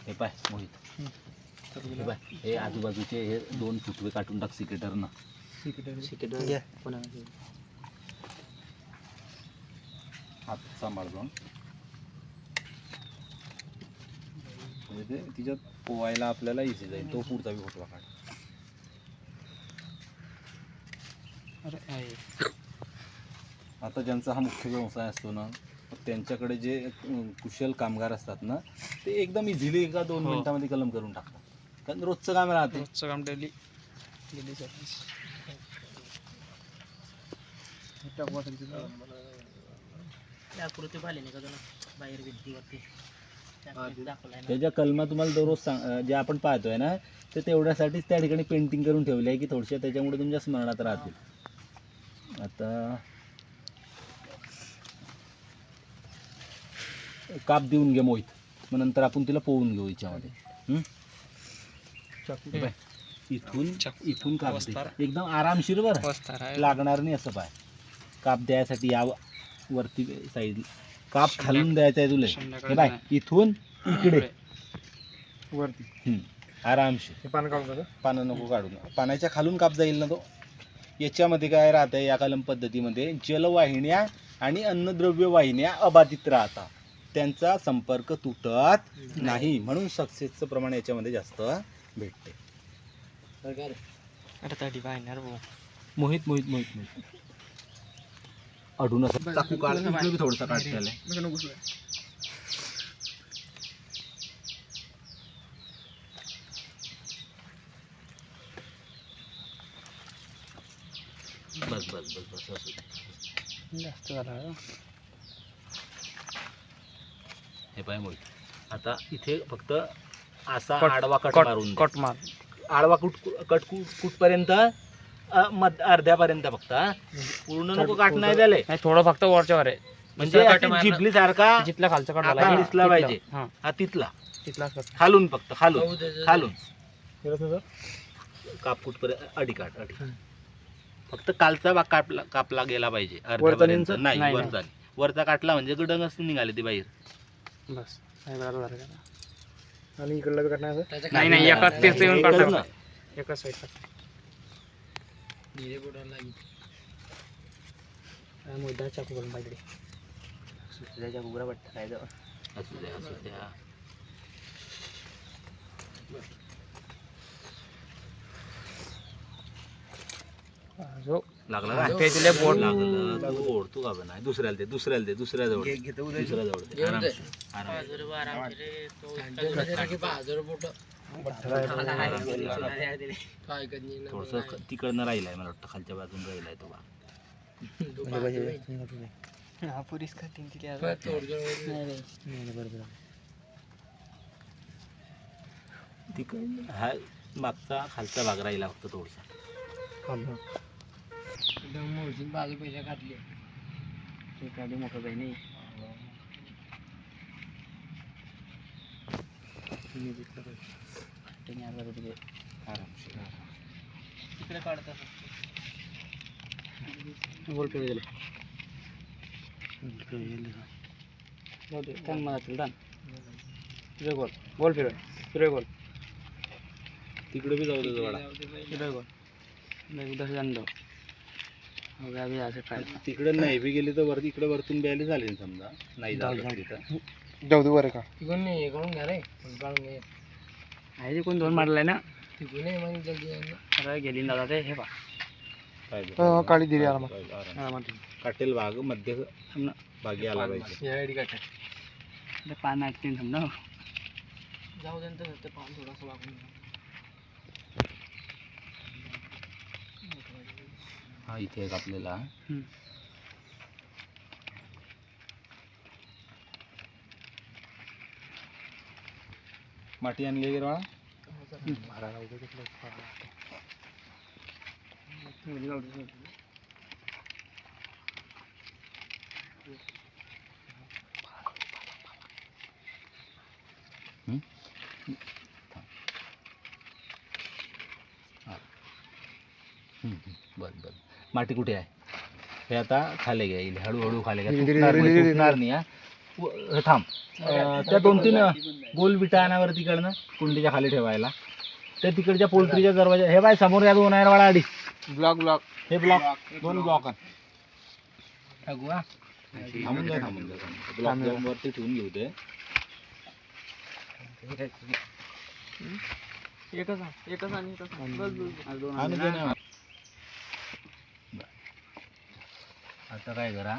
हे पाय मोहित, हे पाय हे आजूबाजूचे हे 2 फुटवे काढून टाक सिकेटरनं. हात सांभाळ जाऊन म्हणजे ते तिच्यात पोवायला आपल्याला इझी जाईल. तो पुढचा बी फुटवा काढ. आता ज्यांचा हा मुख्य व्यवसाय असतो ना, त्यांच्याकडे जे कुशल कामगार असतात ना, ते एकदम इझिली एका 2 मिनिटामध्ये कलम करून टाकतात. कारण रोजचं काम राहते, रोजचं काम डेली बाहेर भिंतीवरती त्याच्या कलमा तुम्हाला दररोज जे आपण पाहतोय ना, ते तेवढ्यासाठीच त्या ठिकाणी पेंटिंग करून ठेवली आहे की थोडशा त्याच्यामुळे तुमच्या स्मरणात राहतील. आता काप देऊन घे मोहित, मग नंतर आपण तिला पोवून घेऊ याच्यामध्ये. इथून काप दे एकदम आरामशीर, बरं लागणार नाही असं. पाय काप द्यायसाठी या वरती साईड काप खालून द्यायचा आहे तुला. हे बाय इथून इकडे वरती आरामशीर. पानं नको काढून, पानाच्या खालून काप जाईल ना तो. याच्यामध्ये काय राहतंय या कलम पद्धतीमध्ये, जलवाहिन्या आणि अन्नद्रव्य वाहिन्या अबाधित राहतात, त्यांचा संपर्क तुटत नाही, म्हणून सक्सेसचं प्रमाण याच्यामध्ये जास्त भेटते. मोहित मोहित मोहित मोहित अडून असं चाकू काढ, इकडे बी थोडंसं काढ त्याला. बस बस बस बस असू दे. जास्त झाला. हे पाय मोहित, आता इथे फक्त असा आडवा कट मारून मार. आडवा कुठपर्यंत अर्ध्यापर्यंत फक्त, पूर्ण नको काट नाही द्याले. थोडं फक्त वरच्या वर आहे, म्हणजे जिबली सारखा जिथला खालचा कट आकार दिसला पाहिजे. हा तिथला खालून, फक्त खालून खालून काप कुठपर्यंत अडी काट, अडी फक्त कालचा भाग कापला गेला पाहिजे. अर्ध्यापर्यंत नाही, वरचा काटला म्हणजे गडंगच निघाले ते बाहेर. बस आणि इकडला बी काटणार नाही. नाही एकाच तेच येऊन काढणार, एकाच साईडला नीरे बोटाला लागेल. मोठा चाकू करून पाहिजे, त्याच्या गुगरा पट्टा काय जाऊ. असू द्या असू द्या. लागला का? ते तिला बोट लागलं तू ओढतो का नाही. दुसऱ्याला दे, दुसऱ्याला दे, दुसऱ्या जवळ, दुसऱ्या जवळ दे. थोडस तिकडनं राहिलाय मला वाटतं, खालच्या बाजून राहिलाय तो भाग. तिकडं हा मागचा खालचा भाग राहिला फक्त थोडसा. बाजू पैसे काढले ते काढले मोठं काही नाही. इकडे काढतात गोल पे गेले गोल गोल फिरव गोल तिकडे बी जाऊ दे जवळ. फिरव गोल उधर जाऊन दो. तिकडे नाही बी गेली तर वरती, इकडे वरतून ब्यायला झाले समजा. नाही तिथं जाऊ दे बरं का. तिकडून नाही करून घ्या रे, काढून घे. आहे ते कोण 2 मारलाय ना तिकडून नाही मग जल्दी अरे गेली ना दादा. हे पहा काळी दिली आरामात काटेल भाग मध्य भागी आला पाहिजे. पान ऐकते समजा. जाऊ दे तर पान थोडंसं वागून. हा इथे एक आपल्याला माती आणली गे बाळा. बर बर. माती कुठे आहे हे आता खाली घ्या, हळूहळू खाली घ्या. तुटणार नाही हा. थांब त्या 2-3 गोल विटा आणावर तिकडनं कुंडीच्या खाली ठेवायला. त्या तिकडच्या पोल्ट्रीच्या दरवाजा हे बाय समोर या 2 आहे वाळा आडी ब्लॉक हे ब्लॉक 2 ब्लॉक थांबून द्या ब्लॉक वरती ठेवून घेऊ ते. आता काय करा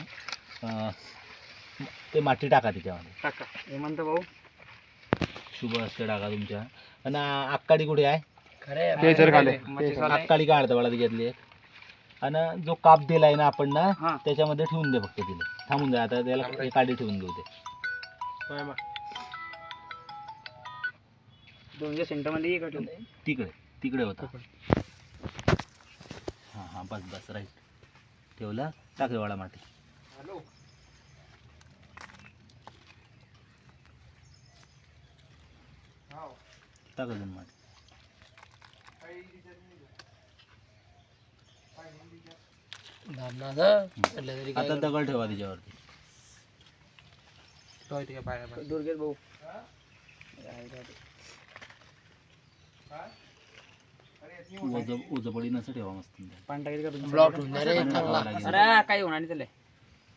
ते माती टाका त्याच्यामध्ये म्हणतो भाऊ शुभ असते टाका तुमच्या. आणि आक्काडी कुठे आहे आक्काडी काढता मला त्याच्यातली एक. आणि जो काप दिलाय ना आपण ना त्याच्यामध्ये ठेवून दे फक्त तिला. थांबून द्या आता त्याला एक काडी ठेवून घेऊ ते. सेंटर मध्ये तिकडे होता. हा बस राईट ठेवला. टाकेवाडा माती टाकून माती. आता दगड ठेवा त्याच्यावरती. भाऊ उजपडी नसं ठेवा मस्त. काय होणार त्याला.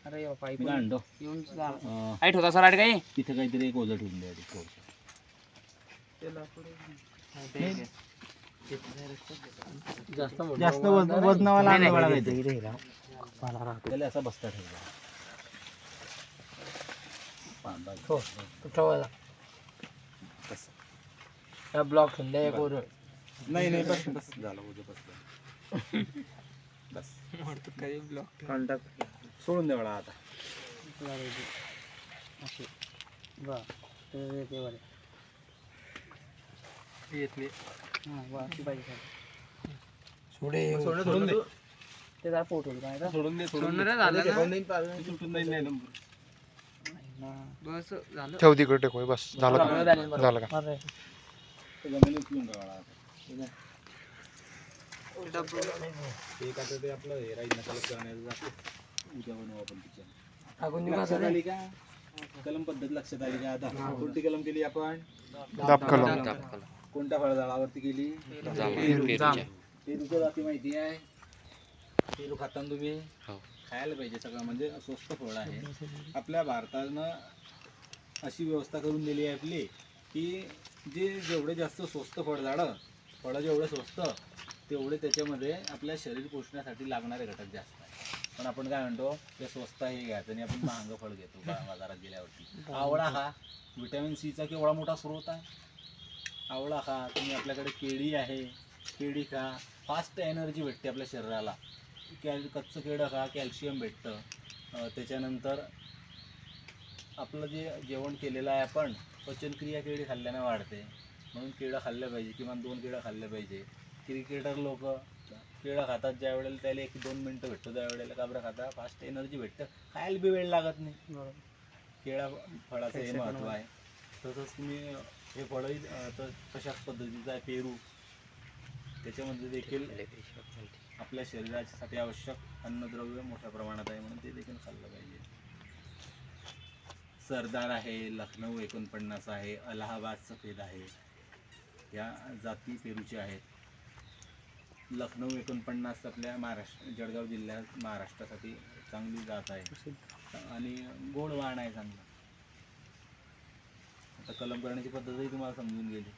अरे मी काय म्हणतो हाईट होता सर काही तिथे काहीतरी एक ओझं ठेवून द्या थोडं. जास्त वजनावाला त्याला असा बसता ठेवा. ब्लॉक नाही बस झालं उजं बस काही ब्लॉक कॉन्टॅक्ट सोडून द्या मला आता. ठेव तिकडे टेकू बस झालं का आपलं हे राहील ना कलम करण्याचं उद्या बनवू आपण तिच्या. कलम पद्धत लक्षात आली का आता. कोणती कलम केली आपण कोणत्या फळझाडावरती केली. पेरूचं जाती माहिती आहे. पेरू खाताना तुम्ही खायला पाहिजे सगळं म्हणजे स्वस्त फळ आहे. आपल्या भारतानं अशी व्यवस्था करून दिली आहे आपली की जेवढे जास्त स्वस्त फळं जेवढे स्वस्त तेवढे त्याच्यामध्ये आपल्या शरीर पोषणासाठी लागणारे घटक जास्त आहे. पण आपण काय म्हणतो ते स्वस्त हे घ्यायचं आणि आपण महाग फळ घेतो बाजारात गेल्यावरती. आवळा हा व्हिटॅमिन सीचा केवढा मोठा स्रोत आहे. आवळा खा तुम्ही. आपल्याकडे केळी आहे. केळी खा. फास्ट एनर्जी भेटते आपल्या शरीराला. कच्चं केळं खा कॅल्शियम भेटतं. त्याच्यानंतर आपलं जे जेवण केलेलं आहे आपण पचनक्रिया केळी खाल्ल्याने वाढते. म्हणून केळं खाल्लं पाहिजे. किमान 2 केळं खाल्लं पाहिजे. क्रिकेटर लोक केळं खातात ज्या वेळेला त्याला 1-2 मिनटं भेटतो त्यावेळेला का बरं खाता. फास्ट एनर्जी भेटतं. खायला बी वेळ लागत नाही. केळा फळाचं हे महत्त्व आहे. तसंच तुम्ही हे फळही तर तशाच पद्धतीचं आहे. पेरू त्याच्यामध्ये देखील आपल्या शरीरासाठी आवश्यक अन्नद्रव्य मोठ्या प्रमाणात आहे म्हणून ते देखील खाल्लं पाहिजे. सरदार आहे. लखनऊ 49 आहे. अलाहाबाद सफेद आहे. या जाती पेरूच्या आहेत. लखनऊ 49 आपल्या जळगाव जिल्ह्यात महाराष्ट्रासाठी चांगली जात आहे आणि गोड वाण आहे चांगलं. आता कलम करण्याची पद्धतही तुम्हाला समजून गेली.